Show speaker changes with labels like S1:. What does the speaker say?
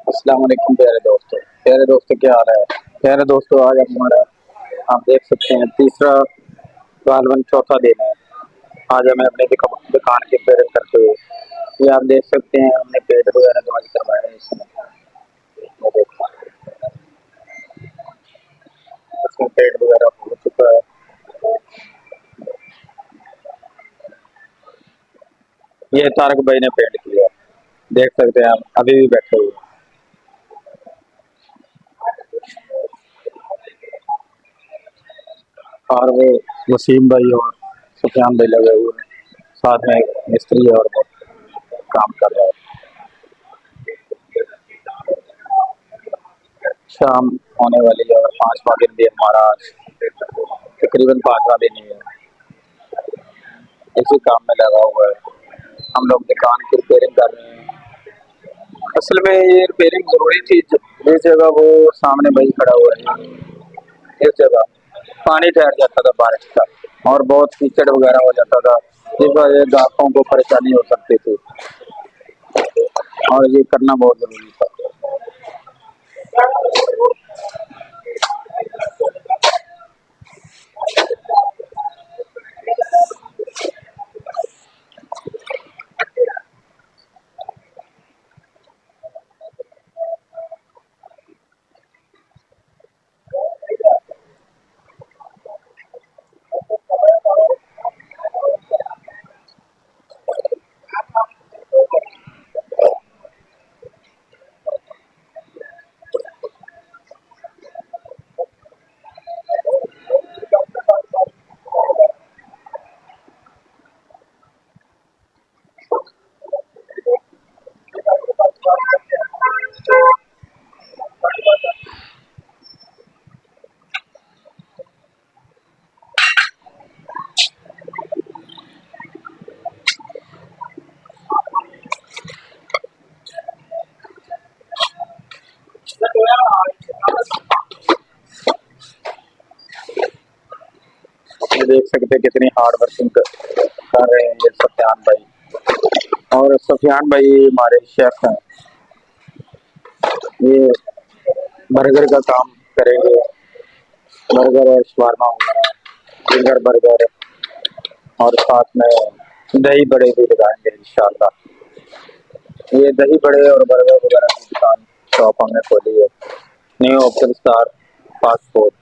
S1: अस्सलाम वालेकुम प्यारे दोस्तों क्या हाल है। प्यारे दोस्तों आज हमारा आप देख सकते हैं तीसरा गालवन चौथा दिन है। आज हमें अपने दुकान की पेड़ करते हुए ये आप देख सकते हैं हमने पेड़ वगैरह दवाई करवाए हैं इसमें। ये देखो इसमें पेड़ वगैरह हो चुका है। ये तारक भाई ने पेड़ किया देख सकते हैं आप अभी भी बैठे हुए हैं। और वो वसीम भाई और सुफियान भाई लगे हुए हैं साथ में एक मिस्त्री है और वो काम कर रहा है। शाम होने वाली है और 5वां दिन भी हमारा आज तकरीबन 5वां दिन ही है। इसी काम में लगा हुआ है। हम लोग दुकान की रिपेयरिंग कर रहे हैं। असल में ये रिपेयरिंग जरूरी थी। जिस जगह वो सामने भाई खड़ा हुआ है इस जगह पानी ठहर जाता था बारिश का और बहुत कीचड़ वगैरह हो जाता था जिस वजह से ग्राहकों को परेशानी हो सकती थी और ये करना बहुत जरूरी था। ये देख सकते हैं कितनी हार्ड वर्किंग कर रहे हैं ये सफियान भाई। और सफियान भाई हमारे शेफ हैं। ये बर्गर का काम करेंगे। बर्गर और शवारमा वगैरह फिंगर बर्गर और साथ में दही बड़े भी लगाएंगे इंशाल्लाह। ये दही बड़े और बर्गर वगैरह की दुकान शॉप हमने खोली है new option star fast food.